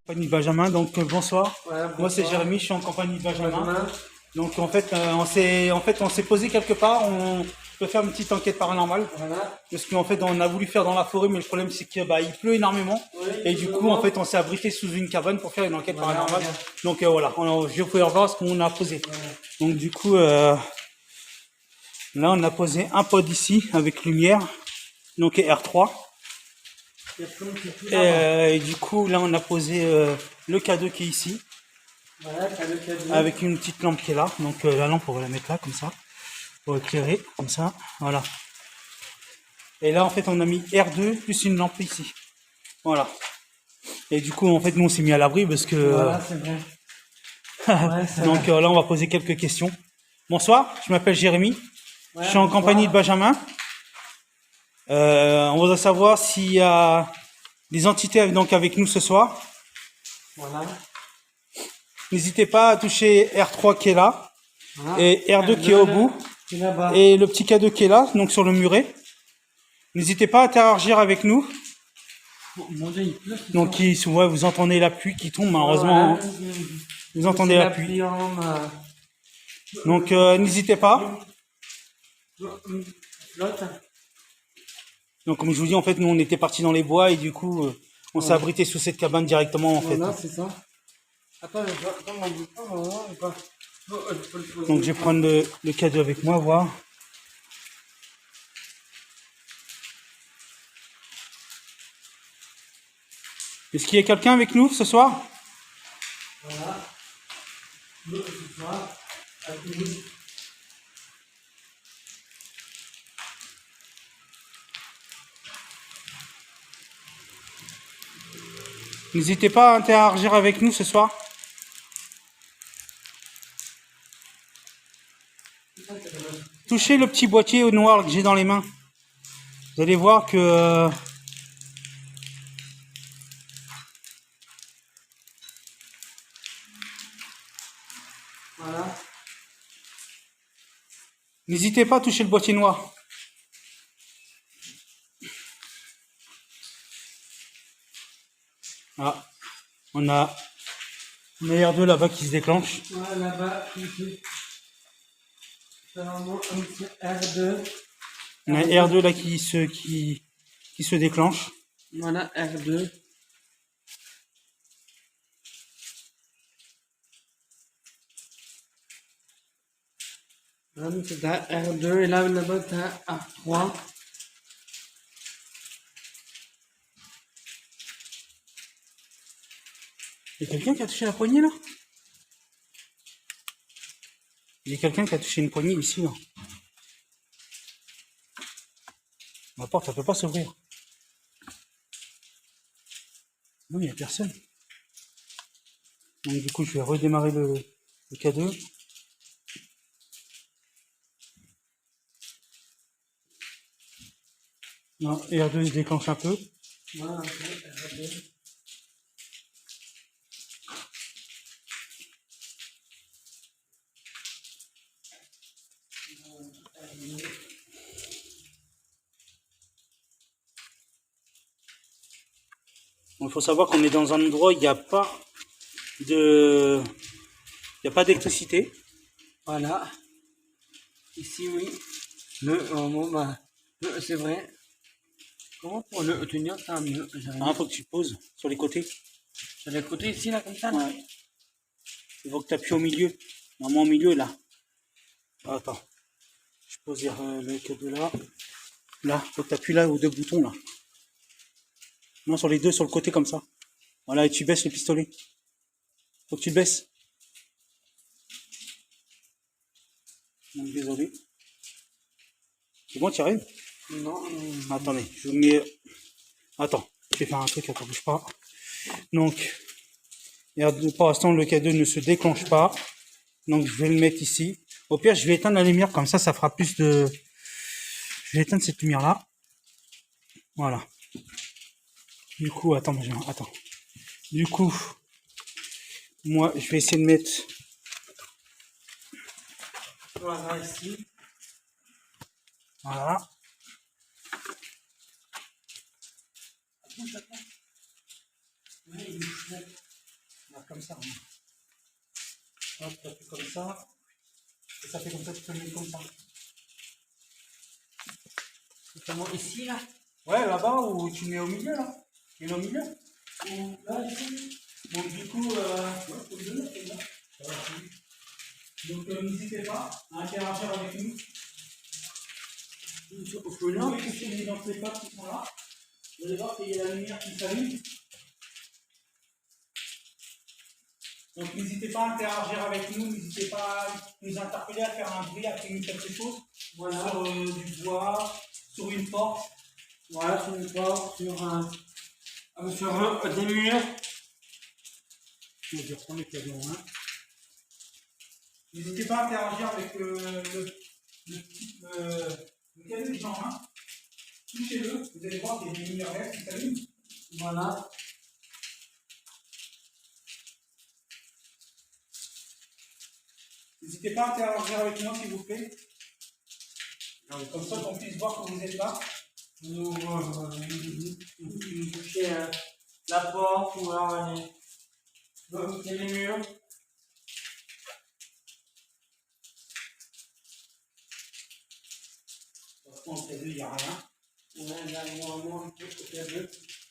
Compagnie de Benjamin, donc bonsoir. Voilà, Moi c'est bonsoir. Jérémy, je suis en compagnie de Benjamin. Benjamin. Donc on s'est posé quelque part, on peut faire une petite enquête paranormale. Voilà. Parce qu'en fait on a voulu faire dans la forêt, mais le problème c'est que il pleut énormément. Oui, Et du coup en fait on s'est abrité sous une cabane pour faire une enquête Voilà, paranormale. regarde. Donc voilà, je vais voir ce qu'on a posé. Voilà. Donc du coup là on a posé un pod ici avec lumière, donc R3. Il y a plein de petits là-bas. Et du coup là on a posé le cadeau qui est ici. Voilà, t'as le cadeau. Avec une petite lampe qui est là, donc la lampe on va la mettre là comme ça pour éclairer comme ça, voilà. Et là en fait on a mis R2 plus une lampe ici, voilà. Et du coup en fait nous on s'est mis à l'abri parce que Voilà, c'est vrai. Ouais, c'est donc vrai. là on va poser quelques questions. Bonsoir, je m'appelle Jérémy, Ouais, je suis en bonsoir. compagnie de Benjamin. On voudrait savoir s'il y a des entités donc avec nous ce soir. Voilà. N'hésitez pas à toucher R3 qui est là, Voilà. et R2 qui est au bout, Qui est là-bas. et le petit cadeau qui est là, donc sur le muret. N'hésitez pas à interagir avec nous. Oh, mon Dieu, il pleut. Donc vous entendez la pluie qui tombe malheureusement. Voilà. Vous entendez la pluie. pluie en main. Donc n'hésitez pas. L'autre. Donc comme je vous dis en fait nous on était partis dans les bois et du coup on s'est abrité sous cette cabane directement en fait. Voilà, c'est ça. Attends, mon bouton, on va. Donc je vais prendre le cadeau avec moi, voir. Est-ce qu'il y a quelqu'un avec nous ce soir? Voilà. L'autre ce soir. À Toulouse. N'hésitez pas à interagir avec nous ce soir. Touchez le petit boîtier au noir que j'ai dans les mains. Vous allez voir que Voilà. n'hésitez pas à toucher le boîtier noir. Ah, on a R2 là-bas qui se déclenche. Voilà, là-bas, ici. Normalement, un petit R2. On a R2 là qui se déclenche. Voilà, R2. Là, c'est un R2. Et là-bas, t'as un R3. Il y a quelqu'un qui a touché la poignée là? Il y a quelqu'un qui a touché une poignée ici là. La porte elle peut pas s'ouvrir. Non, il n'y a personne. Donc du coup je vais redémarrer le cadeau. Non, R2 se déclenche un peu. Voilà, R2. Il faut savoir qu'on est dans un endroit où il n'y a pas d'électricité. Voilà. Ici, oui. Bon, bah, c'est vrai. Comment pour le tenir ça mieux? Ah, faut que tu poses sur les côtés. Sur les côtés ici, là, comme ça, là. Ouais. Il faut que tu appuies au milieu. Normalement au milieu là. Ah, attends. Je pose le cadeau là. Là, faut que tu appuies là aux deux boutons là. Non, sur les deux, sur le côté comme ça. Voilà, et tu baisses le pistolet. Faut que tu le baisses. Donc, désolé. C'est bon, tu arrives? Non, Attendez, je vous mets... Attends, je vais faire un truc, attends, bouge pas. Donc, pour l'instant, le cadeau ne se déclenche pas. Donc, je vais le mettre ici. Au pire, je vais éteindre la lumière, comme ça fera plus de... Je vais éteindre cette lumière-là. Voilà. Du coup, attends. Du coup, moi, je vais essayer de mettre... voilà, ici. Voilà. Regarde, comme ça. Hop, ça fait comme ça. Et ça fait comme ça, tu peux le mettre comme ça. Notamment ici, là. Ouais, là-bas, ou tu mets au milieu, là. Tu mets au milieu. Ou là, ici. Donc, du coup, ouais, faut le donner, c'est bon. Ça va, c'est bon. Donc, n'hésitez pas à interagir avec nous. Au feu, là. Oui, puisque les dans les pattes qui sont là, vous allez voir qu'il y a la lumière qui s'allume. Donc n'hésitez pas à interagir avec nous, n'hésitez pas à nous interpeller, à faire un bruit, à filmer quelque chose. Voilà. Sur du bois, sur une porte. Voilà, sur une porte, sur des murs. Je vais dire qu'on est cadeau, hein. N'hésitez pas à interagir avec le cadeau des gens, hein. Touchez-le, vous allez voir qu'il y a des lumières vertes qui s'allument. Voilà. N'hésitez pas à interagir avec moi, s'il vous plaît. Comme ça, qu'on puisse voir que vous êtes là. Nous toucher la porte ou alors les murs. Franchement, au cadeau, il n'y a rien. Ouais, là, normalement, un peu au cadeau.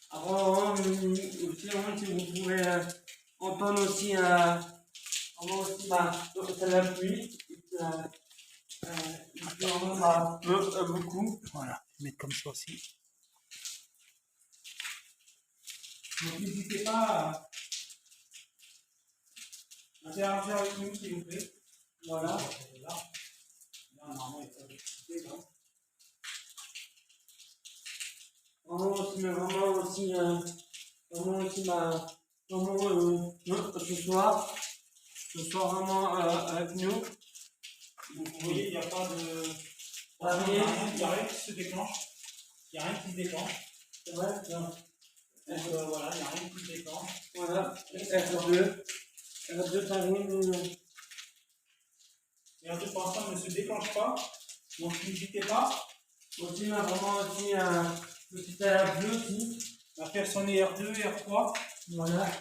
Avant, aussi, si vous pouvez entendre aussi, la pluie. Il pleut beaucoup. Voilà, mettre comme ça aussi. Donc n'hésitez pas à interagir avec nous, s'il vous plaît. Voilà. Là, normalement, il n'y a pas d'électricité, là. Ce soir vraiment avec nous. Donc vous voyez, il n'y a pas de... Ah, Il n'y a rien qui se déclenche. Il n'y a rien qui se déclenche. C'est vrai? Donc voilà, il n'y a rien qui se déclenche. Voilà. R2 t'arrive. Et R2 pour l'instant ne se déclenche pas. Donc n'hésitez pas. Aussi, on a vraiment aussi un petit alarme bleu aussi. On va faire sonner R2, R3. Voilà.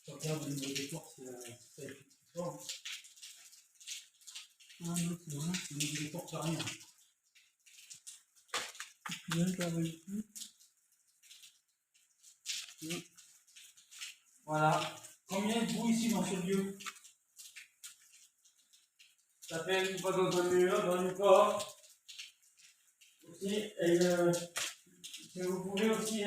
Je regarde le niveau des portes, ça fait fort. Ah non, c'est vrai. Le niveau des portes, il n'y a rien. Voilà. Combien êtes-vous ici dans ce lieu? Ça fait une fois dans un mur, dans une porte. Aussi, et si vous pouvez aussi,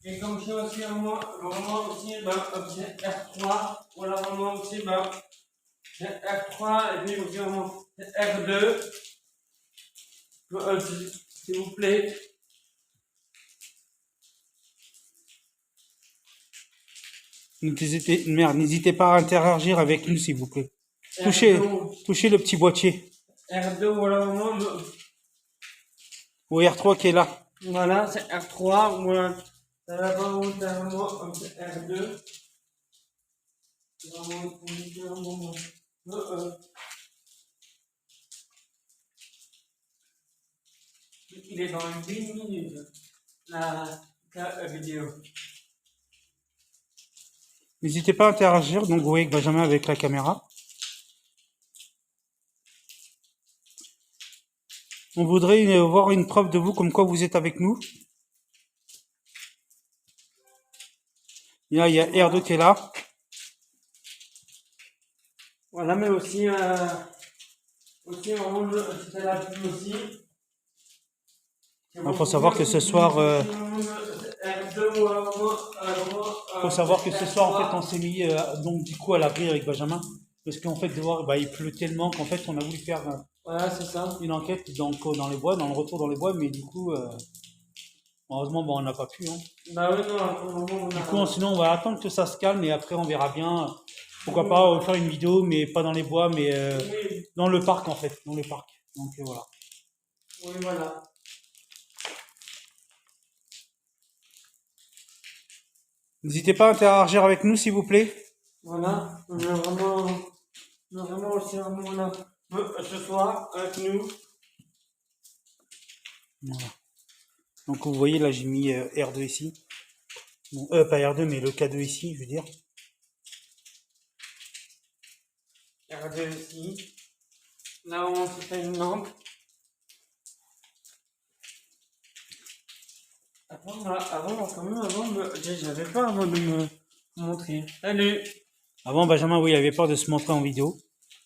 et comme ça aussi, vraiment aussi, c'est R3, voilà vraiment aussi, c'est R3, et puis aussi vraiment c'est R2. S'il vous plaît. N'hésitez pas à interagir avec nous, s'il vous plaît. Touchez le petit boîtier. R2, voilà vraiment. Ou R3 qui est là. Voilà, c'est R3, voilà. Là-bas, c'est vraiment c'est R2. C'est vraiment il est dans 8 minutes, la vidéo. N'hésitez pas à interagir, donc vous voyez que Benjamin avec la caméra. On voudrait voir une preuve de vous comme quoi vous êtes avec nous. Là, il y a R2 qui est là. Voilà, mais aussi, vraiment, c'était la pub aussi. Il faut savoir que ce soir, faut savoir que ce soir, en fait, on s'est mis donc du coup à l'abri avec Benjamin, parce qu'en fait, il pleut tellement qu'en fait, on a voulu faire voilà, c'est ça. une enquête dans les bois, dans le retour dans les bois, mais du coup, heureusement, on n'a pas pu. Hein. Bah oui, non, Du coup, sinon, on va attendre que ça se calme et après, on verra bien. Pourquoi pas faire une vidéo, mais pas dans les bois, mais dans le parc en fait, dans le parc. Donc voilà. Oui, voilà. N'hésitez pas à interagir avec nous, s'il vous plaît. Voilà, on a vraiment aussi ce soir avec nous. Voilà. Donc vous voyez là j'ai mis R2 ici. Bon, pas R2 mais le K2 ici, je veux dire. R2 ici. Là, on se fait une lampe. J'avais peur avant de me montrer. Salut! Avant Benjamin, oui, il avait peur de se montrer en vidéo.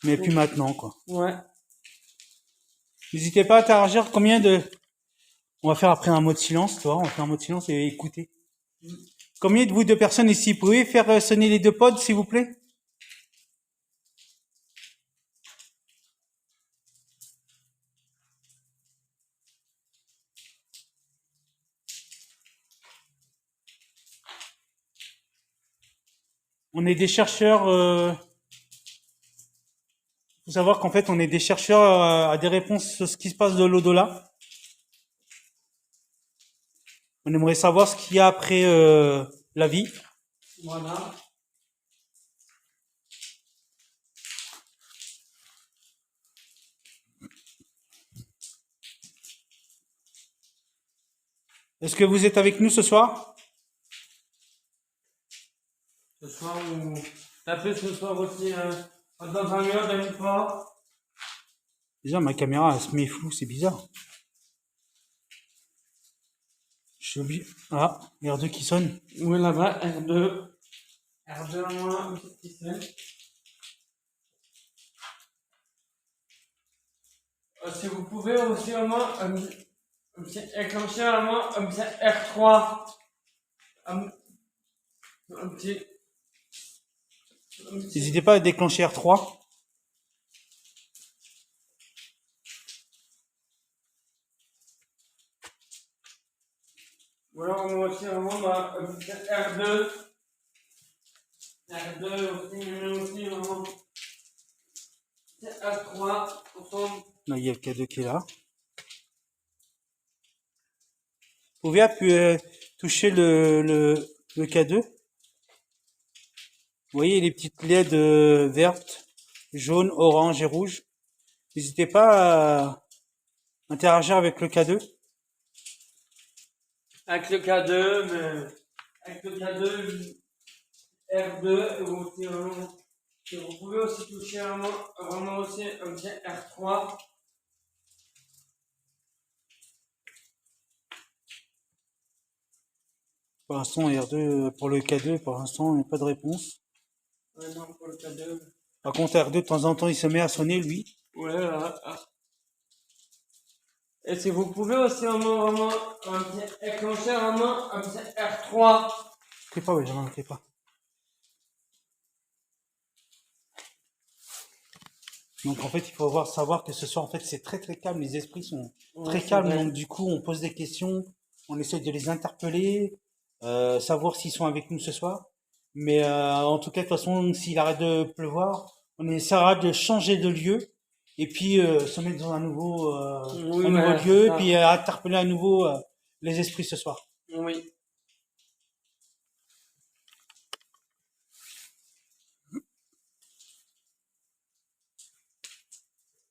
Mais plus maintenant, quoi. Ouais. N'hésitez pas à interagir. Combien de... On va faire après un mot de silence, tu vois. On va faire un mot de silence et écouter. Combien de vous de personnes ici pouvez faire sonner les deux pods, s'il vous plaît? On est des chercheurs... faut savoir qu'en fait, on est des chercheurs à des réponses sur ce qui se passe de l'au-delà. On aimerait savoir ce qu'il y a après la vie. Voilà. Est-ce que vous êtes avec nous ce soir? Ce soir, ou tapez ce soir aussi dans un mur de pas. Déjà, ma caméra, elle se met floue, c'est bizarre. Je suis obligé... Ah, R2 qui sonne. Oui, là-bas, R2. R2 à moi, une petite qui sonne. Si vous pouvez aussi au moins éclencher à moi un petit R3. Un petit. N'hésitez pas à déclencher R3. Ou alors moi aussi vraiment un petit R2. R2 aussi, mais aussi vraiment. R3 ensemble. Là, il y a le K2 qui est là. Vous pouvez toucher le K2. Vous voyez les petites LED vertes, jaunes, oranges et rouges. N'hésitez pas à interagir avec le K2. Avec le K2, mais avec le K2, R2, et aussi vraiment. Et vous pouvez aussi toucher vraiment aussi un petit R3. Pour l'instant, R2, pour le K2, pour l'instant, il n'y a pas de réponse. Ouais, non, pour le K2. Par contre, R2, de temps en temps, il se met à sonner, lui. Ouais, là. Et si vous pouvez aussi vraiment un petit éclencher vraiment un petit R3. Ne crie pas, Benjamin, ne crie pas. Donc en fait, il faut savoir que ce soir, en fait, c'est très très calme. Les esprits sont très calmes. Donc du coup, on pose des questions, on essaie de les interpeller, savoir s'ils sont avec nous ce soir. Mais en tout cas, de toute façon, s'il arrête de pleuvoir, on essaiera de changer de lieu et puis se mettre dans un nouveau lieu et puis interpeller à nouveau les esprits ce soir. Oui.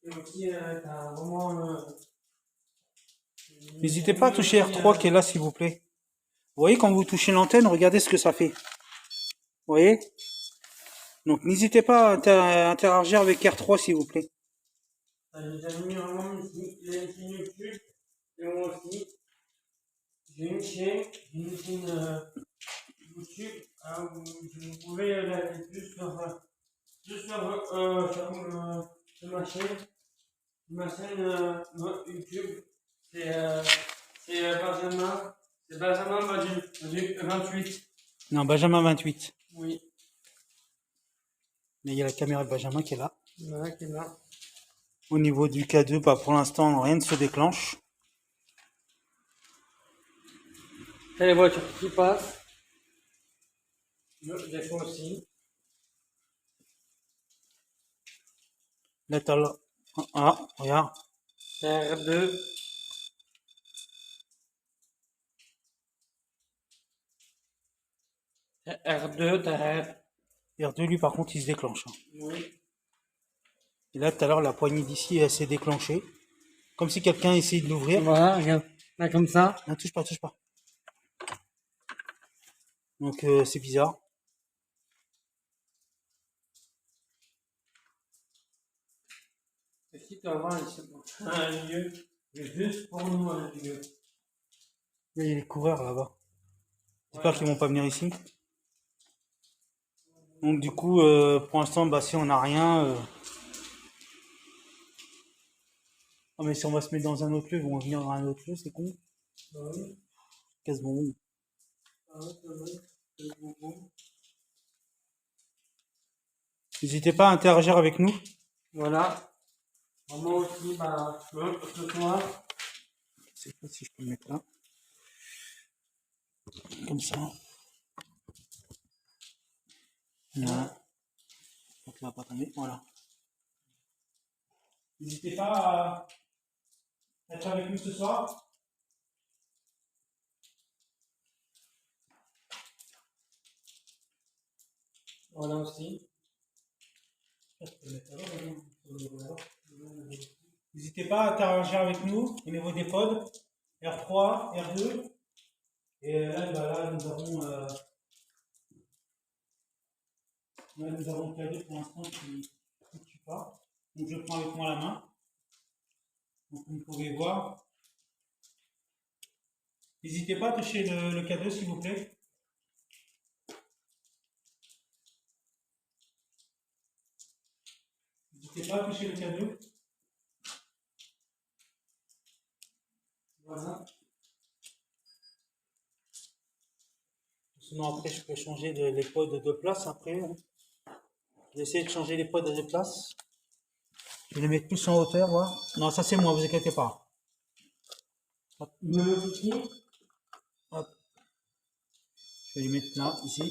Et aussi, t'as vraiment. N'hésitez pas à toucher R3 qui est là, s'il vous plaît. Vous voyez, quand vous touchez l'antenne, regardez ce que ça fait. Vous voyez? Donc, n'hésitez pas à interagir avec R3, s'il vous plaît. J'ai mis vraiment une chaîne YouTube. Et moi aussi. J'ai une chaîne YouTube. Vous pouvez aller juste sur ma chaîne. Ma chaîne YouTube. C'est Benjamin. C'est Benjamin Badu 28. Non, Benjamin 28. Oui. Mais il y a la caméra de Benjamin qui est là. Voilà, qui est là. Au niveau du K2, bah, pour l'instant, rien ne se déclenche. Et les voitures qui passent. Des fois aussi. Là, t'as là. Ah, regarde. R2. R2, t'as R2, lui, par contre, il se déclenche. Oui. Et là, tout à l'heure, la poignée d'ici, elle s'est déclenchée. Comme si quelqu'un essayait de l'ouvrir. Voilà, regarde. Là, comme ça. Non, touche pas, touche pas. Donc c'est bizarre. Et si tu vas voir, c'est pour un lieu, juste pour nous, un lieu. Il y a les coureurs là-bas. J'espère qu'ils vont pas venir ici. Donc du coup, pour l'instant, bah si on n'a rien... Oh mais si on va se mettre dans un autre lieu, ils vont venir dans un autre lieu, c'est con. Oui. Casse bonbon. Ah ouais, c'est vrai. C'est bon. N'hésitez pas à interagir avec nous. Voilà. Moi aussi, bah, ce soir. Je sais pas si je peux le mettre là. Comme ça. Voilà. Donc là, va pas tomber. Voilà. N'hésitez pas à être avec nous ce soir. Voilà aussi. N'hésitez pas à interagir avec nous au niveau des pods. R3, R2. Et là, bah, là, nous avons Cadeau pour l'instant qui ne tue pas. Donc je prends avec moi la main. Donc vous pouvez voir. N'hésitez pas à toucher le cadeau s'il vous plaît. N'hésitez pas à toucher le cadeau. Voilà. Sinon après je peux changer les pods de place après. Je vais essayer de changer les pods de place. Je vais les mettre plus en hauteur, voilà. Non, ça c'est moi, vous inquiétez pas. Hop. Hop. Je vais les mettre là, ici.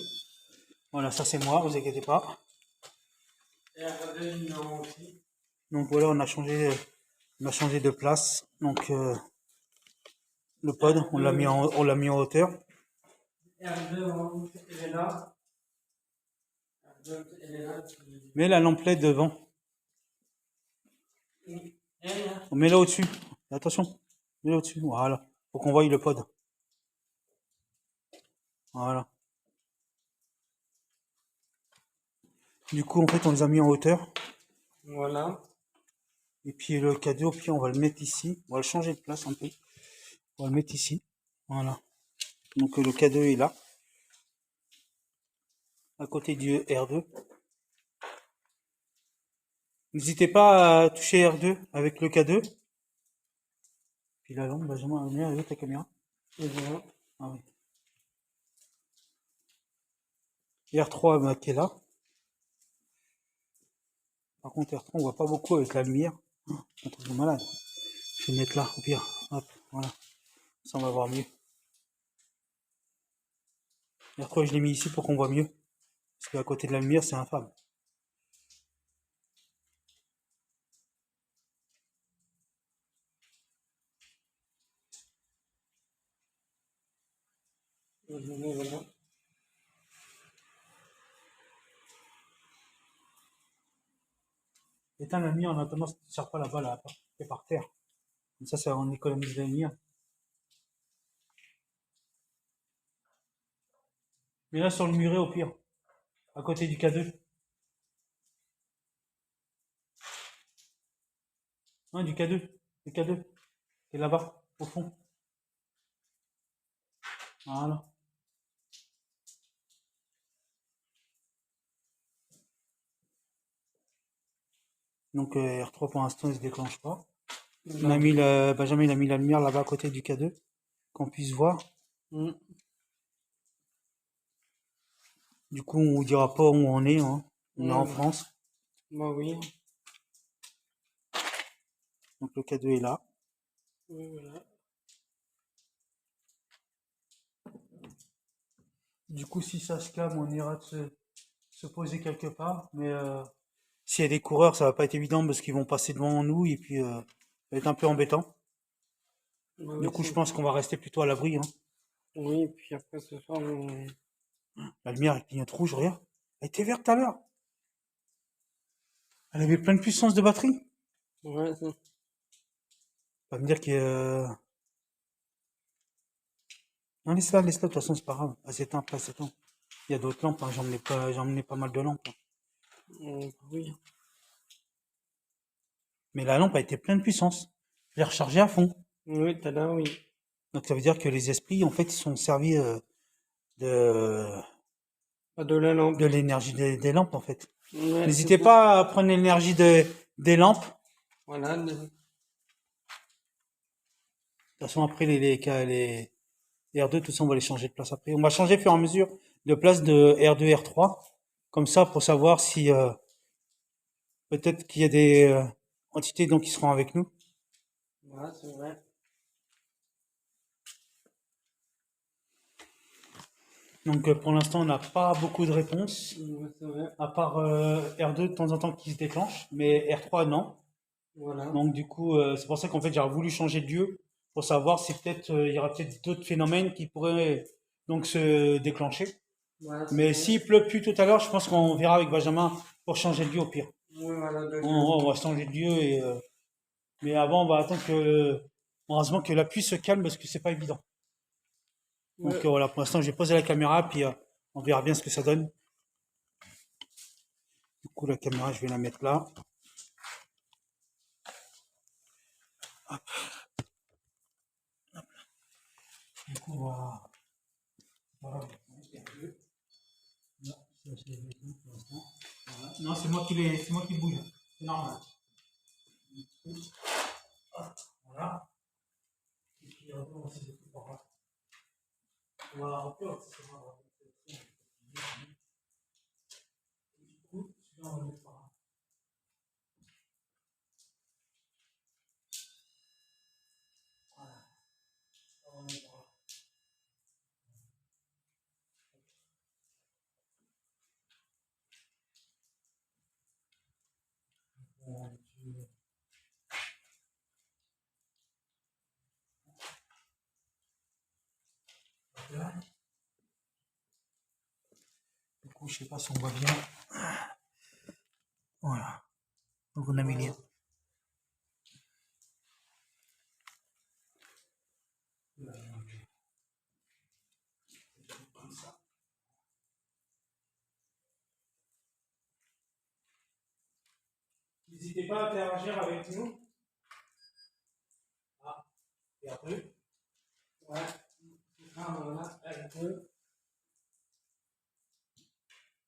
Voilà, ça c'est moi, vous inquiétez pas. Et R2, numéro aussi. Donc voilà, on a changé de place. Donc le pod, on l'a mis en hauteur. R2, elle est là. R2, elle est là. Mets la lampe LED devant. On met là au-dessus. Attention. Mets là au-dessus. Voilà. Faut qu'on voie le pod. Voilà. Du coup, en fait, on les a mis en hauteur. Voilà. Et puis le cadeau, puis on va le mettre ici. On va le changer de place un peu. On va le mettre ici. Voilà. Donc le cadeau est là. À côté du R2. N'hésitez pas à toucher R2 avec le K2. Puis la lampe, Benjamin, viens avec ta caméra. Et voilà. Ah oui. Et R3 bah, qui est là. Par contre R3 on voit pas beaucoup avec la lumière. Un truc de malade. Je vais le mettre là au pire. Hop, voilà. Ça on va voir mieux. R3 je l'ai mis ici pour qu'on voit mieux. Parce qu'à côté de la lumière c'est infâme. Voilà. Éteins la lumière en attendant que tu ne sers pas là-bas là, et par terre. Comme ça on économise la lumière. Mais là sur le muret au pire. À côté du K2. Non, du K2. Le K2. Qui est là-bas, au fond. Voilà. Donc R3 pour l'instant il se déclenche pas. On a mis Benjamin il a mis la lumière là-bas à côté du K2. Qu'on puisse voir. Du coup on vous dira pas où on est. Hein. On est en France. Bah oui. Donc le K2 est là. Oui, voilà. Du coup si ça se calme on ira se poser quelque part. Mais s'il y a des coureurs ça va pas être évident parce qu'ils vont passer devant nous et puis ça va être un peu embêtant. Bah Du oui, coup je pense qu'on va rester plutôt à l'abri. Hein. oui, puis après ce soir, on... La lumière elle clignote rouge, regarde. Elle était verte tout à l'heure. Elle avait plein de puissance de batterie. Ouais, ça. Pas me dire que... Non, laisse-la, laisse-la, de toute façon, c'est pas grave. Pas s'éteint, pas s'éteint. Il y a d'autres lampes, hein. J'ai emmené pas mal de lampes, hein. Oui. Mais la lampe a été pleine de puissance. Je l'ai rechargée à fond. Oui, tada, oui. Donc ça veut dire que les esprits, en fait, ils sont servis de, Pas de la lampe. de l'énergie des lampes, en fait. Ouais, N'hésitez c'est pas à prendre l'énergie des lampes. De Voilà. toute façon, après, les R2, tout ça, on va les changer de place après. On va changer au fur et à mesure de place de R2, R3. Comme ça, pour savoir si peut-être qu'il y a des entités donc, qui seront avec nous. Voilà, c'est vrai. Donc pour l'instant, on n'a pas beaucoup de réponses. Ouais, c'est vrai. À part R2 de temps en temps qui se déclenche, mais R3 non. Voilà. Donc du coup, c'est pour ça qu'en fait j'ai voulu changer de lieu pour savoir si peut-être il y aura peut-être d'autres phénomènes qui pourraient donc se déclencher. Voilà, c'est Mais vrai. s'il pleut plus tout à l'heure, je pense qu'on verra avec Benjamin pour changer de lieu au pire. Oui, voilà, On va changer de lieu et mais avant on va attendre que heureusement que la pluie se calme parce que c'est pas évident. Donc Ouais. voilà, pour l'instant j'ai posé la caméra puis on verra bien ce que ça donne. Du coup la caméra je vais la mettre là. Du coup voilà. Voilà. Non, c'est pour l'instant. Voilà. Non, c'est moi qui bouge. C'est normal. Voilà. Et puis on va essayer de tout par là. On va remplir, c'est ça. Du coup, celui-là, on va le mettre par là. Voilà. On va le mettre par là. Voilà, là. Du coup, je sais pas si on voit bien. Voilà. Donc on a mis les. Comme ça. N'hésitez pas à interagir avec nous. Ah, et après. Ouais. Ah, voilà, elle peut.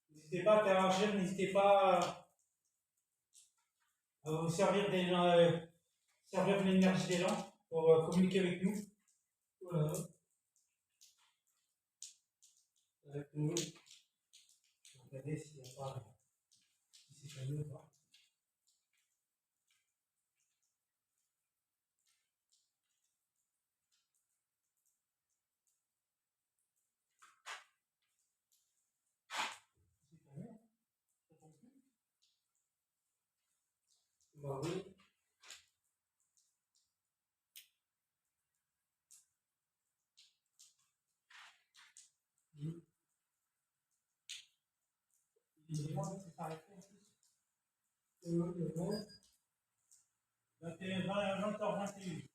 N'hésitez pas à interagir, n'hésitez pas à vous servir de l'énergie des gens pour communiquer avec nous. Voilà. Avec nous. Regardez s'il n'y a pas. Si c'est mieux ou pas. Bah oui. Dis-moi, c'est pas arrêté en plus. Oui, bon. 20h21.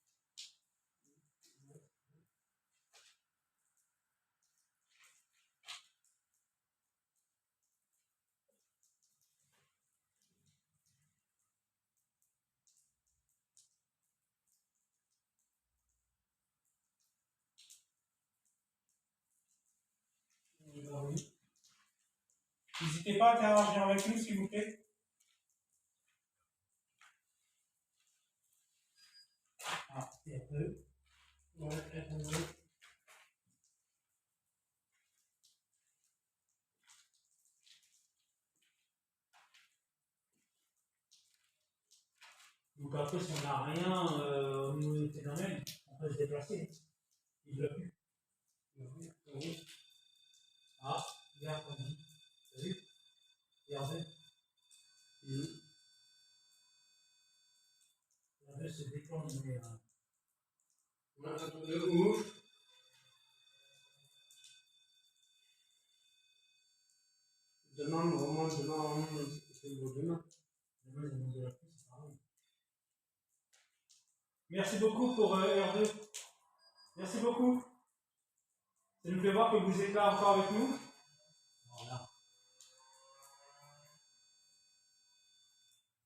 Bah oui. N'hésitez pas à interagir avec nous, s'il vous plaît. Ah, c'est un peu. Ouais, elle peut. Donc après, si on n'a rien au niveau des phénomènes, on peut se déplacer. Il ne l'a plus. Oui, oui. Ah, regarde, on dit. T'as vu? Regardez. Regardez, c'est déclenche, mais. Ouais, attendez, ouf. Demain, vraiment, c'est le beau demain. Demain, ils vont de la pluie, c'est pareil. Merci beaucoup pour R2. Merci beaucoup. Ça nous fait voir que vous êtes là encore avec nous. Voilà.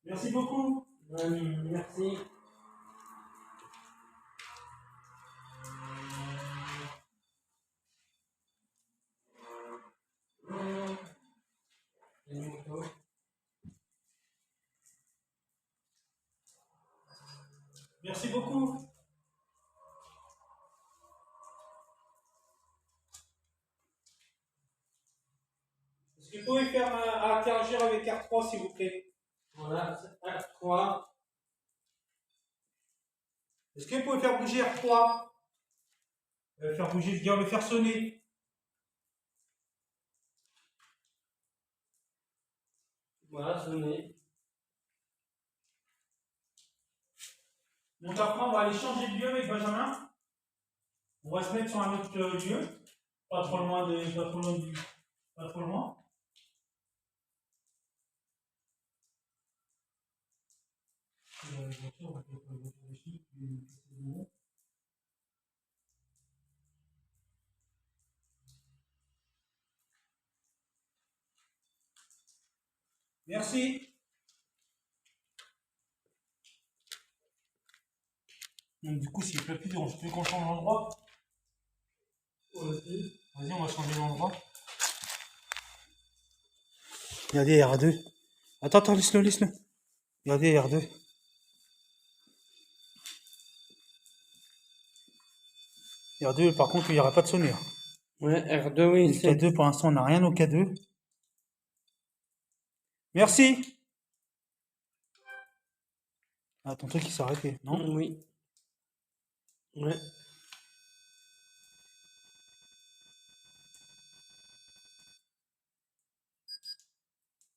Merci beaucoup. Merci. Merci beaucoup. Est-ce que vous pouvez faire interagir avec R3 s'il vous plaît? Voilà, c'est R3. Est-ce que vous pouvez faire bouger R3? Faire bouger, je veux dire le faire sonner. Voilà, sonné. Donc après, on va aller changer de lieu avec Benjamin. On va se mettre sur un autre lieu. Pas trop loin pas trop loin. Merci. Donc du coup, s'il ne pleut plus, on peut qu'on change d'endroit. Vas-y, on va changer d'endroit. Regardez R2. Attends, laisse-le, laisse-le. Regardez R2. R2, par contre, il n'y aura pas de sonnerie. Ouais, R2, oui, Le c'est. K2, pour l'instant, on n'a rien au K2. Merci. Ah, ton truc, il s'est arrêté, non? Oui. Ouais.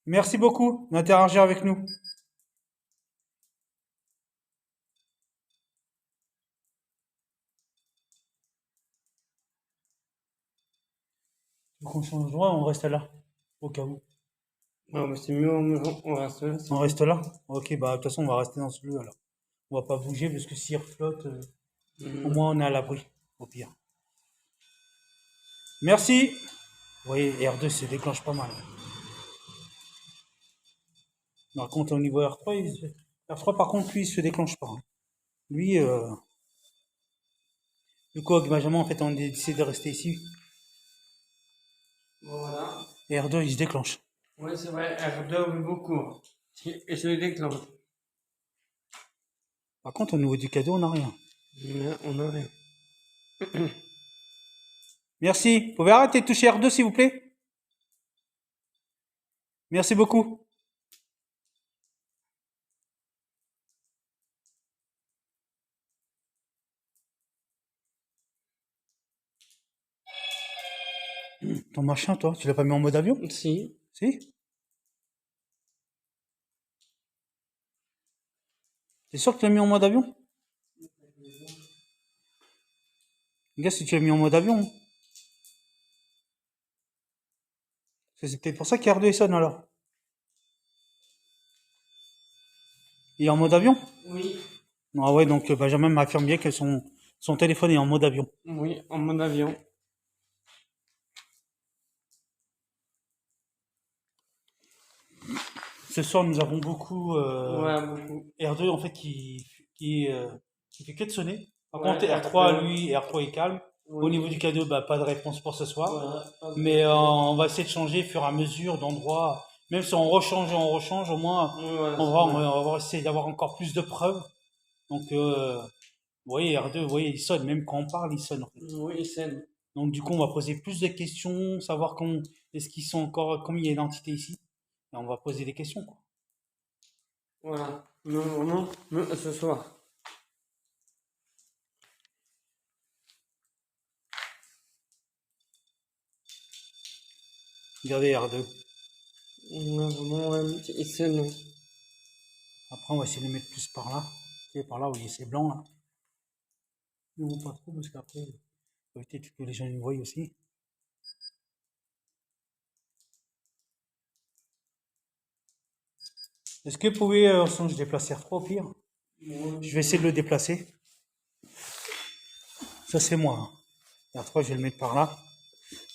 Merci beaucoup d'interagir avec nous. Donc on change d'endroit, on reste là, au cas où. Ouais, bah, c'est mieux, on reste là. On reste là? Ok, bah de toute façon, on va rester dans ce lieu alors. On va pas bouger parce que s'il reflotte, au moins on est à l'abri, au pire. Merci. Vous voyez, R2 se déclenche pas mal. Par contre, au niveau R3, R3 par contre, lui, il se déclenche pas. Hein. Lui, du coup, avec Benjamin, en fait, on a décidé de rester ici. Voilà. Et R2, il se déclenche. Oui, c'est vrai, R2, oui, beaucoup. Et je le déclenche. Par contre, au niveau du cadeau, on n'a rien. Mais on a rien. Merci. Vous pouvez arrêter de toucher R2, s'il vous plaît? Merci beaucoup. Ton machin, toi, tu l'as pas mis en mode avion? Si. Si? T'es sûr que tu l'as mis en mode avion? Gars, si tu l'as mis en mode avion. C'est peut-être pour ça qu'R2 il sonne alors. Il est en mode avion? Oui. Ah ouais, donc Benjamin m'affirme bien que son téléphone est en mode avion. Oui, en mode avion. Ce soir, nous avons beaucoup Ouais, beaucoup. R2 en fait qui fait que de sonner. Par Ouais, contre, R3, R2. lui, R3 est calme. Oui. Au niveau du cadeau, bah, pas de réponse pour ce soir. Voilà, pas de- Mais on va essayer de changer au fur et à mesure d'endroit. Même si on rechange, au moins, Oui, voilà, on va essayer d'avoir encore plus de preuves. Donc, vous voyez, R2, vous voyez, il sonne. Même quand on parle, il sonne. En fait. oui, c'est. Donc, du coup, on va poser plus de questions, savoir est-ce qu'ils sont encore, combien il y a d'entités ici. Et on va poser des questions, quoi. Voilà. Non, vraiment, non, ce soir. Regardez R2. Non, vraiment, ouais, il sonne. Après, on va essayer de le mettre plus par là. Tu sais, par là où il y a ces blancs, là. Non, pas trop, parce qu'après, faut éviter que les gens nous voient aussi. Est-ce que vous pouvez, sinon je déplace R3 au pire? Je vais essayer de le déplacer. Ça, c'est moi. Hein. R3, je vais le mettre par là.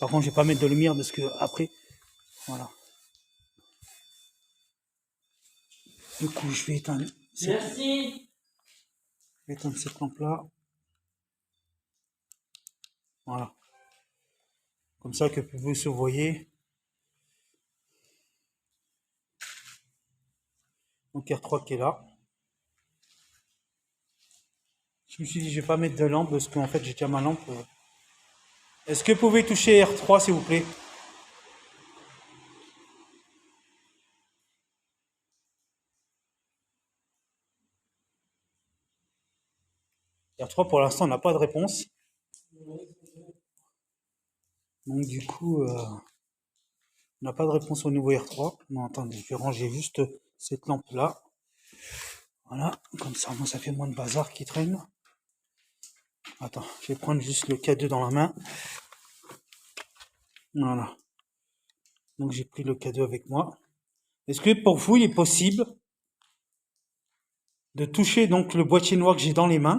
Par contre, je vais pas mettre de lumière parce que après, voilà. Du coup, je vais éteindre Merci. cette lampe-là. Voilà. Comme ça que vous se voyez. Donc R3 qui est là. Je me suis dit, je vais pas mettre de lampe parce qu'en fait, j'ai déjà ma lampe. Est-ce que vous pouvez toucher R3, s'il vous plaît? R3, pour l'instant, on n'a pas de réponse. Donc, du coup, on n'a pas de réponse au niveau R3. Non, attendez, je vais ranger juste cette lampe-là. Voilà, comme ça, moi, ça fait moins de bazar qui traîne. Attends, je vais prendre juste le K2 dans la main. Voilà. Donc, j'ai pris le K2 avec moi. Est-ce que pour vous, il est possible de toucher donc le boîtier noir que j'ai dans les mains?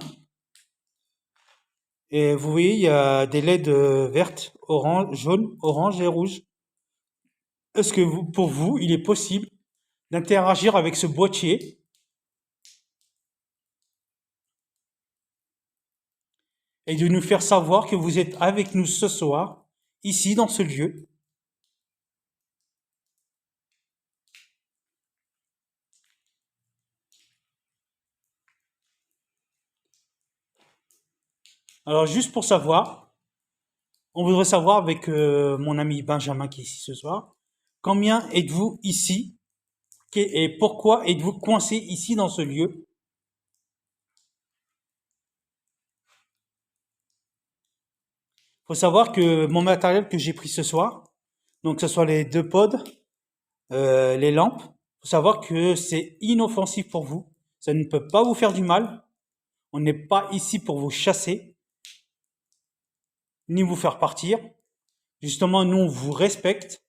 Et vous voyez, il y a des LED vertes, orange, jaune, orange et rouge. Est-ce que pour vous, il est possible d'interagir avec ce boîtier et de nous faire savoir que vous êtes avec nous ce soir, ici dans ce lieu? Alors juste pour savoir, on voudrait savoir avec mon ami Benjamin qui est ici ce soir, combien êtes-vous ici et pourquoi êtes-vous coincé ici dans ce lieu? Faut savoir que mon matériel que j'ai pris ce soir, donc que ce soit les deux pods, les lampes, faut savoir que c'est inoffensif pour vous. Ça ne peut pas vous faire du mal. On n'est pas ici pour vous chasser, ni vous faire partir. Justement, nous, on vous respecte.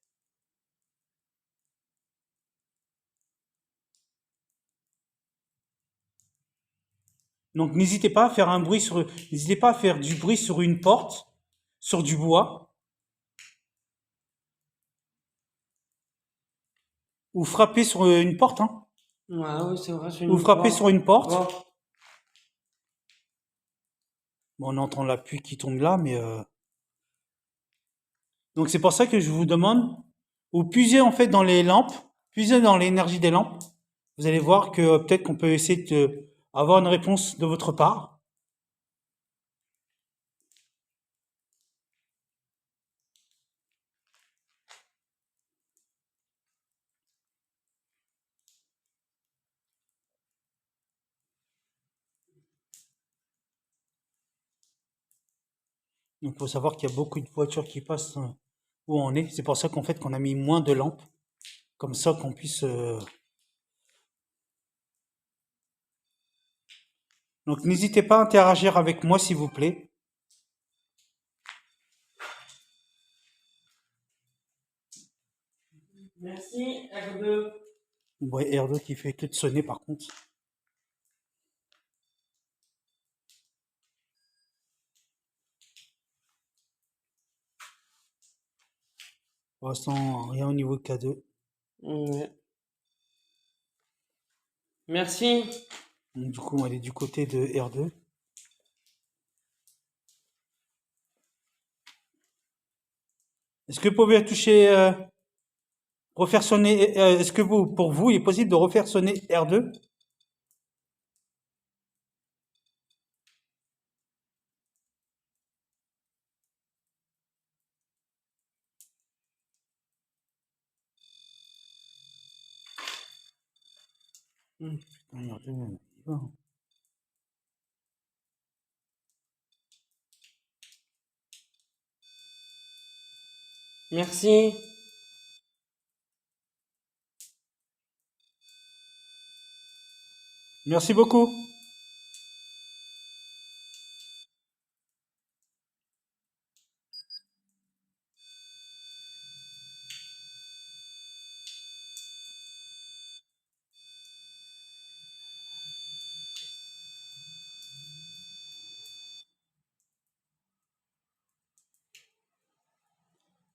Donc, n'hésitez pas à faire n'hésitez pas à faire du bruit sur une porte, sur du bois, ou frapper sur une porte, hein. Ouais, oui, c'est vrai, Ou frapper sur une porte. Bon. Bon, on entend la pluie qui tombe là, mais donc c'est pour ça que je vous demande, ou puisez en fait dans les lampes, puisez dans l'énergie des lampes. Vous allez voir que peut-être qu'on peut essayer de avoir une réponse de votre part. Donc, il faut savoir qu'il y a beaucoup de voitures qui passent où on est. C'est pour ça qu'en fait, qu'on a mis moins de lampes. Comme ça, qu'on puisse... Donc, n'hésitez pas à interagir avec moi, s'il vous plaît. Merci, R2. Ouais, R2 qui fait que de sonner, par contre. Pour l'instant, rien au niveau K2. Ouais. Merci. Donc, du coup, on est du côté de R2. Est-ce que vous pouvez toucher... refaire sonner... est-ce que pour vous, il est possible de refaire sonner R2? Putain, R2, il va. Merci. Merci beaucoup.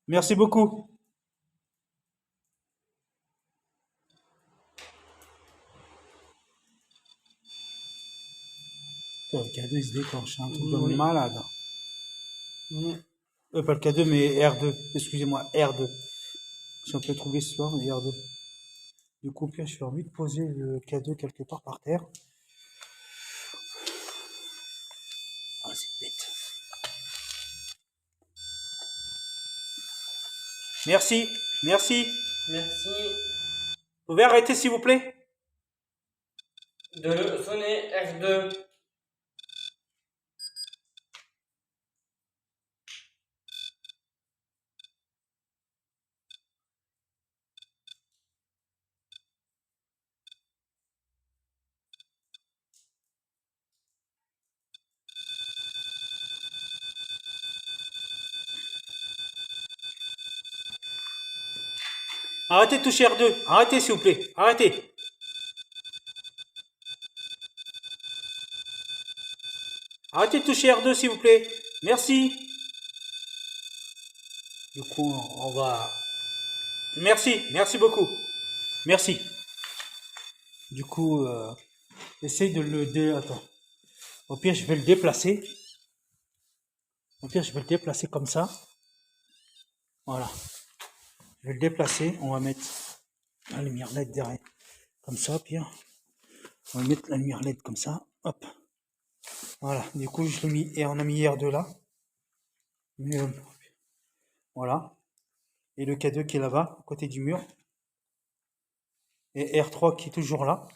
Merci beaucoup. Putain, le cadeau, il se déclenche, un truc de Oui. malade. Pas le K2, mais R2. Excusez-moi, R2. Je suis un peu troublé ce soir, mais R2. Du coup, puis, je fais envie de poser le K2 quelque part par terre. Ah, c'est bête. Merci, merci. Merci Vous pouvez arrêter, s'il vous plaît? de sonner R2. Arrêtez de toucher R2. Arrêtez, s'il vous plaît. Arrêtez. Arrêtez de toucher R2, s'il vous plaît. Merci. Du coup, on va... Merci, merci beaucoup. Merci. Du coup, essaye de le... Attends. Au pire, je vais le déplacer. Au pire, je vais le déplacer comme ça. Voilà. Je vais le déplacer. On va mettre la lumière LED derrière. Comme ça, au pire. On va mettre la lumière LED comme ça. Hop. Voilà. Du coup, je l'ai mis... Et on a mis R2 là. Voilà. Et le K2 qui est là-bas, à côté du mur. Et R3 qui est toujours là.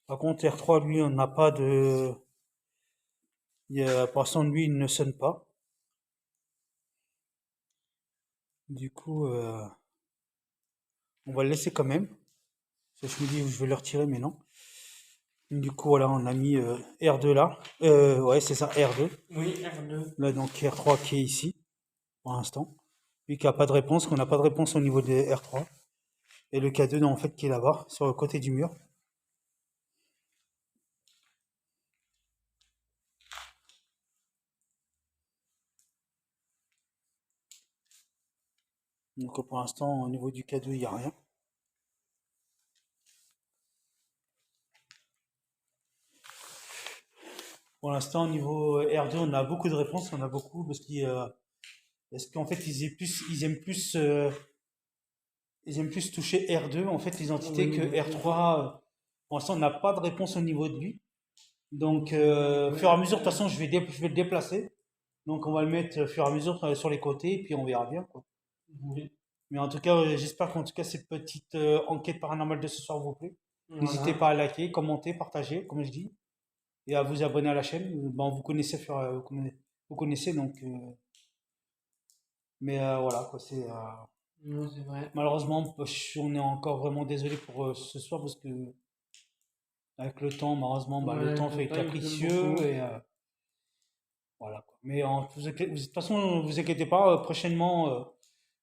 Par contre, R3, lui, on n'a pas de... Pour l'instant, lui, il ne sonne pas. Du coup, on va le laisser quand même. Parce que je me dis, je vais le retirer, mais non. Du coup, voilà, on a mis R2 là. Ouais, c'est ça, R2. Oui, R2. Là, donc R3 qui est ici, pour l'instant. Lui qui n'a pas de réponse, qu'on n'a pas de réponse au niveau des R3. Et le K2, en fait, qui est là-bas, sur le côté du mur. Donc pour l'instant, au niveau du K2, il n'y a rien. Pour l'instant, au niveau R2, on a beaucoup de réponses, on a beaucoup, parce qu'en fait, ils aiment plus toucher R2, en fait, les entités, que R3. Pour l'instant, on n'a pas de réponse au niveau de lui. Donc, au fur et à mesure, de toute façon, je vais le déplacer. Donc, on va le mettre au fur et à mesure sur les côtés, et puis on verra bien, quoi. Oui. Mais en tout cas, j'espère qu'en tout cas, cette petite enquête paranormale de ce soir vous plaît. N'hésitez Voilà. pas à liker, commenter, partager, comme je dis, et à vous abonner à la chaîne. Bon, vous connaissez, donc. Mais voilà, quoi, c'est. Non, c'est vrai. Malheureusement, on est encore vraiment désolé pour ce soir parce que avec le temps, malheureusement, bah, le Ouais, temps avec le fait temps, il pleut capricieux beaucoup. et voilà, quoi. Mais de toute façon, ne vous inquiétez pas, prochainement,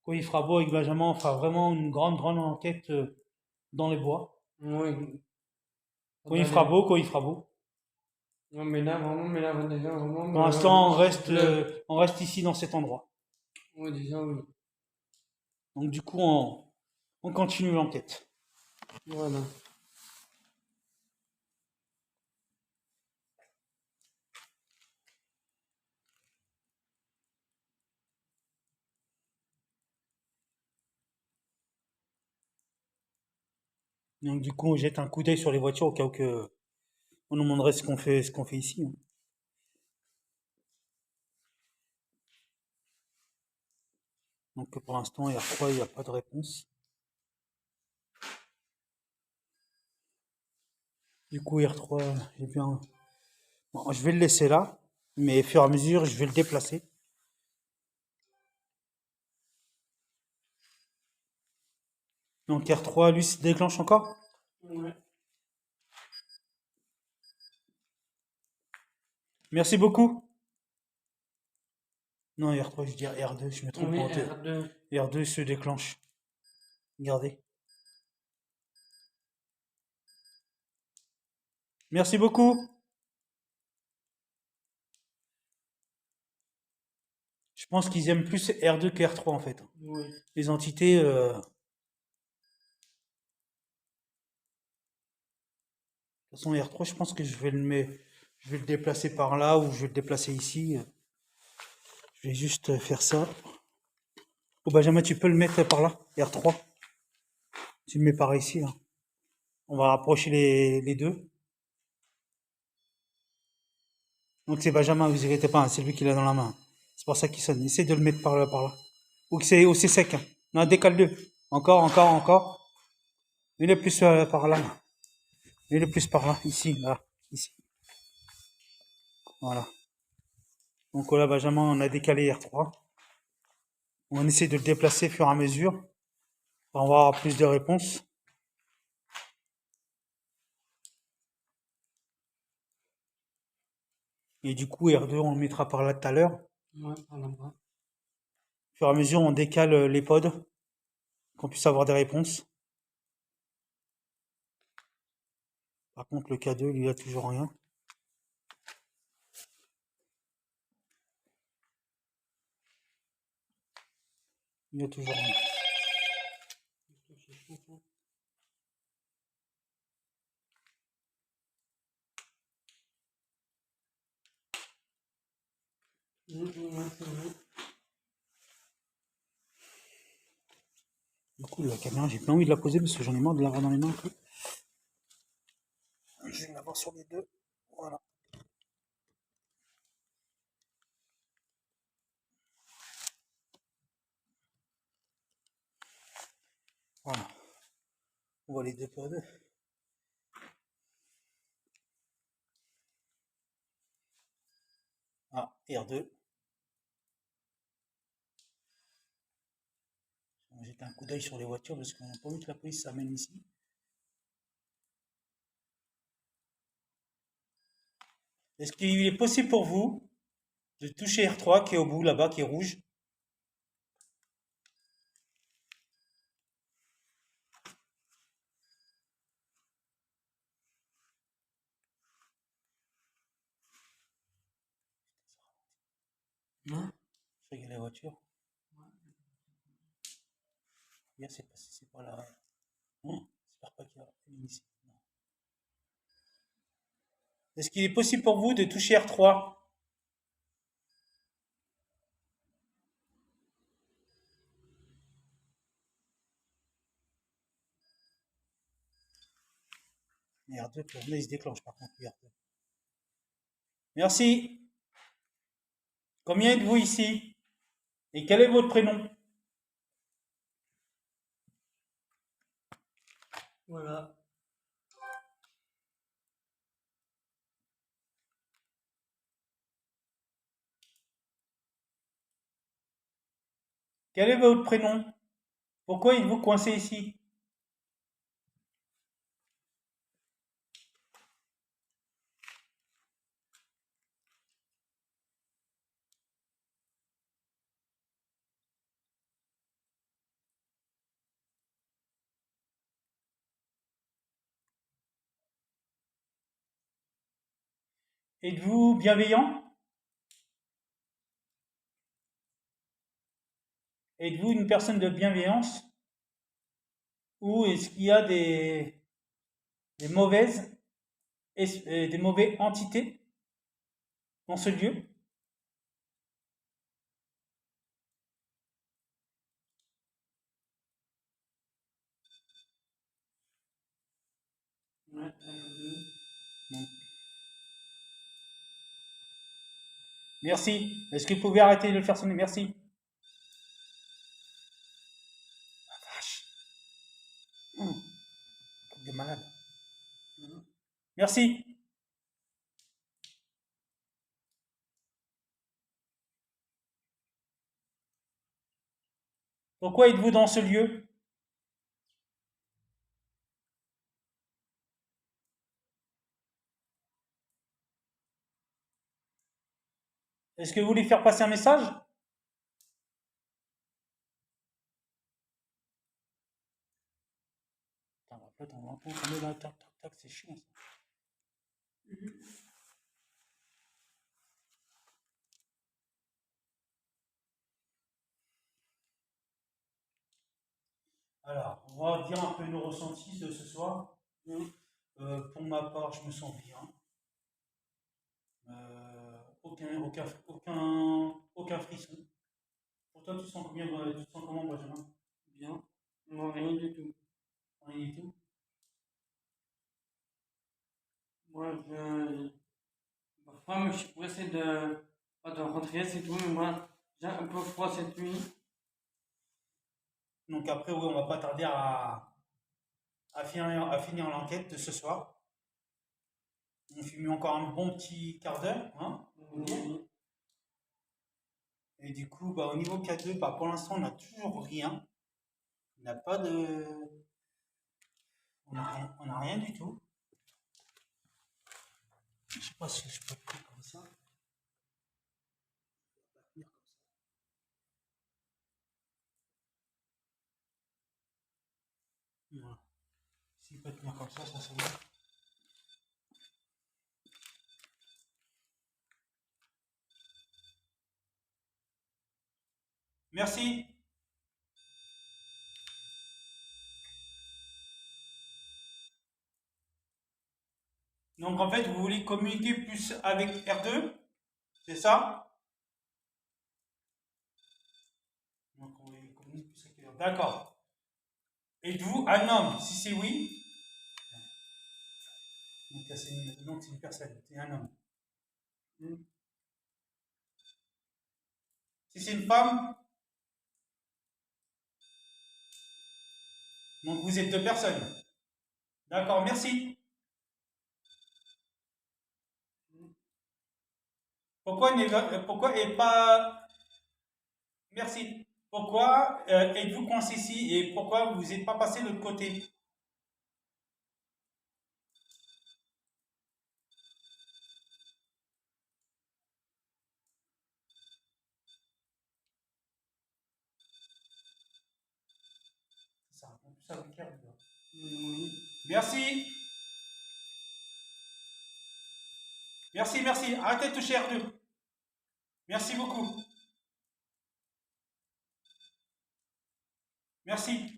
quand il fera beau avec Benjamin, on fera vraiment une grande enquête dans les bois. Oui. Quand il Dans fera les- beau, quand il fera beau. Non, mais là, vraiment, déjà, vraiment, Pour l'instant, il pleut. on reste ici dans cet endroit. Oui, déjà, oui. Donc du coup, on continue l'enquête. Voilà. Donc du coup, on jette un coup d'œil sur les voitures au cas où que on nous demanderait ce qu'on fait ici, hein. Donc pour l'instant, R3, il n'y a pas de réponse. Du coup, R3, j'ai bien. Bon, je vais le laisser là, mais au fur et à mesure, je vais le déplacer. Donc R3, lui, se déclenche encore. Ouais. Merci beaucoup. Non, R3, je dis R2, je me trompe Oui, en R2. R2 se déclenche. Regardez. Merci beaucoup. Je pense qu'ils aiment plus R2 que R3 en fait. Oui. Les entités. De toute façon, R3, je pense que je vais je vais le déplacer par là ou je vais le déplacer ici. Je vais juste faire ça. Oh Benjamin, tu peux le mettre par là, R3. Tu le mets par ici, là. On va rapprocher les deux. Donc c'est Benjamin, vous inquiétez pas, hein, c'est lui qui l'a dans la main. C'est pour ça qu'il sonne. Essaye de le mettre par là, par là. Ou c'est sec. Hein. Non, décale-le. Encore, encore, encore. Mets-le plus par là. Mets-le plus par là, ici, là, ici. Voilà. Donc là, Benjamin, on a décalé R3. On essaie de le déplacer au fur et à mesure. On va avoir plus de réponses. Et du coup, R2, on le mettra par là tout à l'heure. Ouais, par là-bas. Au fur et à mesure, on décale les pods. Qu'on puisse avoir des réponses. Par contre, le K2, lui, il a toujours rien. Il a toujours rien. Du coup, la caméra, j'ai pas envie de la poser parce que j'en ai marre de l'avoir dans les mains. Je vais l'avoir sur les deux. Voilà. Voilà. On voit les deux pods. Ah, R2. On va jeter un coup d'œil sur les voitures parce qu'on n'a pas envie que la police s'amène ici. Est-ce qu'il est possible pour vous de toucher R3 qui est au bout là-bas, qui est rouge? Hein? Je regarde la voiture. Bien, c'est pas là. Non, j'espère pas qu'il y a une ici. Non. Est-ce qu'il est possible pour vous de toucher R3? Mais R2, pour venir, il se déclenche par contre. R2. Merci. Combien êtes-vous ici? Et quel est votre prénom? Voilà. Quel est votre prénom? Pourquoi êtes-vous coincé ici? Êtes-vous bienveillant? Êtes-vous une personne de bienveillance? Ou est-ce qu'il y a des mauvaises, des mauvais entités dans ce lieu? Ouais, R2. Non. Merci. Est-ce que vous pouvez arrêter de le faire sonner? Merci. La vache. Comme des malades. Merci. Pourquoi êtes-vous dans ce lieu? Est-ce que vous voulez faire passer un message? Attends, on va entendre là, tac, tac, tac, c'est chiant ça. Alors, on va dire un peu nos ressentis de ce soir. Pour ma part, je me sens bien. Aucun frisson. Pour toi, tu te sens combien, tu te sens comment, Benjamin? Bien. Non, rien du tout. Rien du tout. Moi, parfois, je suis pressé pas de rentrer, c'est tout, mais moi, j'ai un peu froid cette nuit. Donc après, oui, on va pas tarder à finir l'enquête de ce soir. On fume encore un bon petit quart d'heure, hein? Oui. Et du coup, bah, au niveau K2, bah, pour l'instant, on n'a toujours rien. On n'a pas de. On n'a rien du tout. Je sais pas si je peux le faire comme ça. Voilà. S'il peut tenir comme ça c'est bon. Merci. Donc en fait, vous voulez communiquer plus avec R2, c'est ça? Donc on voulait communiquer plus avec R2. D'accord. Êtes-vous un homme? Si c'est oui, donc c'est une personne, c'est un homme. Si c'est une femme, donc vous êtes deux personnes. D'accord, merci. Pourquoi et pas. Merci. Pourquoi êtes-vous coincé ici et pourquoi vous n'êtes pas passé de l'autre côté? Ça répond plus avec R2. Oui. Merci. Merci, merci. Arrêtez de toucher R2. Merci beaucoup. Merci.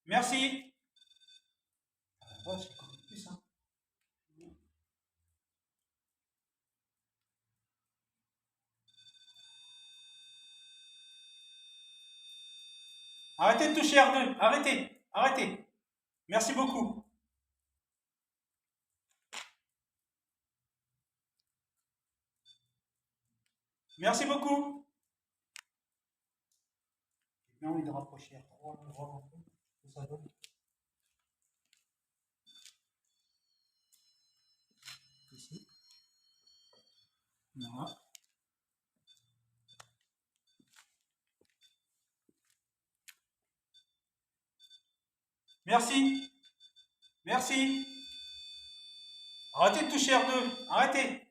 Merci. Oh, c'est encore plus, hein. Arrêtez de toucher R2. Arrêtez. Arrêtez. Merci beaucoup. Merci beaucoup. J'ai bien envie de rapprocher R3 pour voir un peu ce que ça donne. Ici. Voilà. Merci. Merci. Arrêtez de toucher R2. Arrêtez.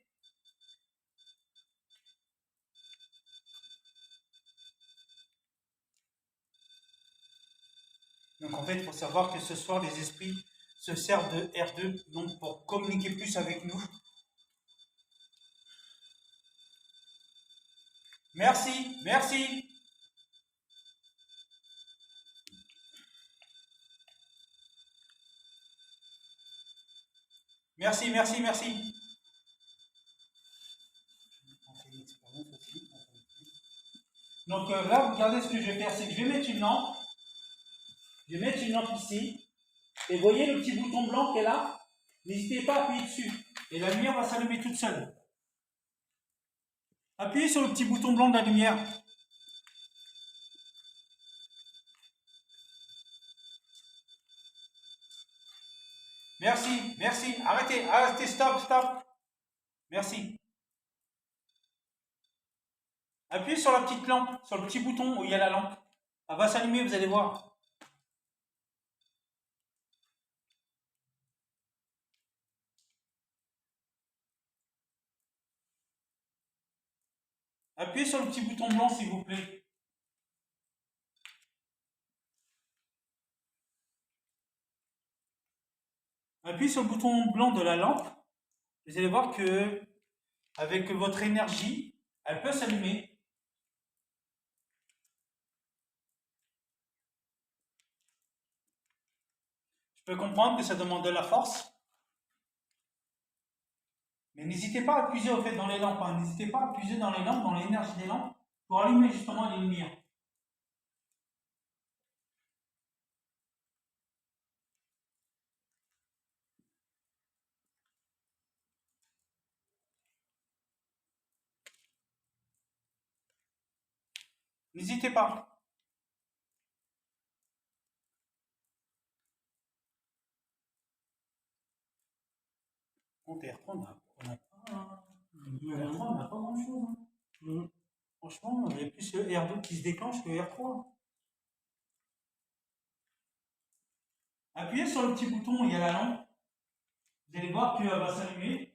Donc en fait, il faut savoir que ce soir, les esprits se servent de R2 donc pour communiquer plus avec nous. Merci, merci. Merci, merci, merci. On fait une expérience aussi. Donc là, regardez ce que je vais faire, c'est que je vais mettre une lampe. Je vais mettre une lampe ici. Et voyez le petit bouton blanc qui est là? N'hésitez pas à appuyer dessus. Et la lumière va s'allumer toute seule. Appuyez sur le petit bouton blanc de la lumière. Merci, merci. Arrêtez, arrêtez, stop, stop. Merci. Appuyez sur la petite lampe, sur le petit bouton où il y a la lampe. Elle va s'allumer, vous allez voir. Appuyez sur le petit bouton blanc, s'il vous plaît. Appuyez sur le bouton blanc de la lampe. Vous allez voir que, avec votre énergie, Elle peut s'allumer. Je peux comprendre que ça demande de la force. Mais n'hésitez pas à puiser au fait dans les lampes. Hein. N'hésitez pas à puiser dans les lampes, dans l'énergie des lampes, pour allumer justement les lumières. N'hésitez pas. On R3, on n'a pas grand-chose. Hein. Franchement, il y a plus le R2 qui se déclenche que le R3. Appuyez sur le petit bouton où il y a la lampe. Vous allez voir qu'elle va s'allumer.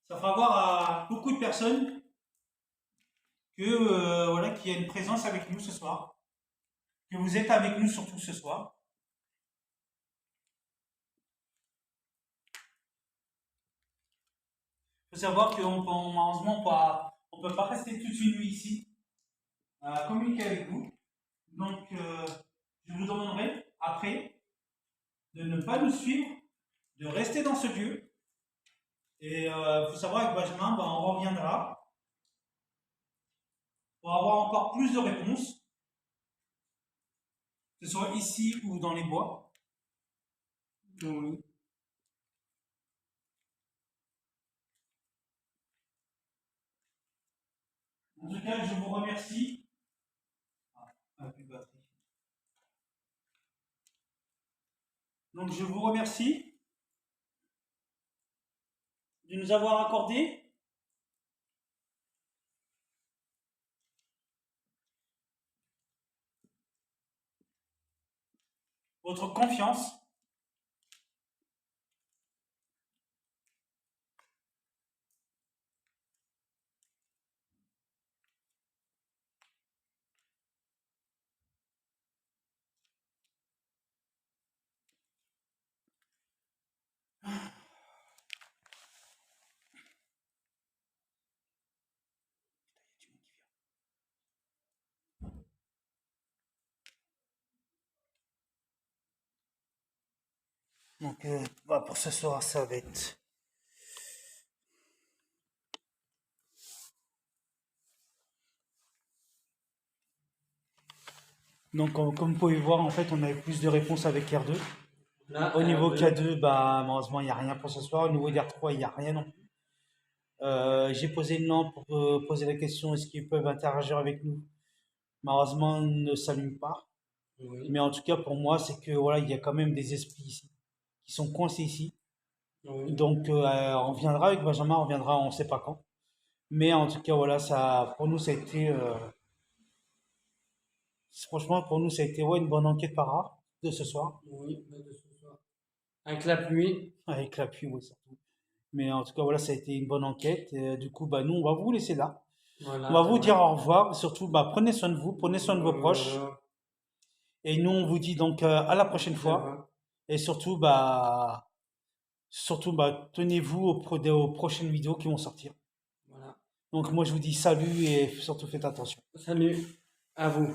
Ça fera voir à beaucoup de personnes que voilà, qu'il y a une présence avec nous ce soir. Que vous êtes avec nous surtout ce soir. Il faut savoir qu'on malheureusement on peut pas rester toute une nuit ici à communiquer avec vous. Donc je vous demanderai après de ne pas nous suivre, de rester dans ce lieu. Et il faut savoir avec Benjamin, on reviendra pour avoir encore plus de réponses, que ce soit ici ou dans les bois. Oui. En tout cas, je vous remercie. Plus de batterie. Donc, je vous remercie de nous avoir accordé votre confiance. Donc, pour ce soir, ça va être. Donc, comme vous pouvez voir, en fait, on avait plus de réponses avec R2. Là, Au niveau K2, malheureusement, il n'y a rien pour ce soir. Au niveau d'R3, il n'y a rien non plus. J'ai posé une lampe pour poser la question est-ce qu'ils peuvent interagir avec nous. Malheureusement, ils ne s'allument pas. oui. Mais en tout cas, pour moi, c'est que voilà, il y a quand même des esprits ici qui sont coincés ici. Oui. Donc, on viendra avec Benjamin, on viendra, on ne sait pas quand. Mais en tout cas, voilà, ça, pour nous, ça a été, franchement, pour nous, ça a été une bonne enquête par rare de ce soir. Oui, de ce soir. Avec la pluie. Avec l'appui, oui, surtout. Mais en tout cas, voilà, ça a été une bonne enquête. Du coup, nous, on va vous laisser là. Voilà, On va vous dire au revoir. Surtout, prenez soin de vous, prenez soin de vos proches. Et nous, on vous dit donc à la prochaine fois. Et surtout, tenez-vous aux prochaines vidéos qui vont sortir. Voilà. Donc, moi, je vous dis salut et surtout faites attention. Salut à vous.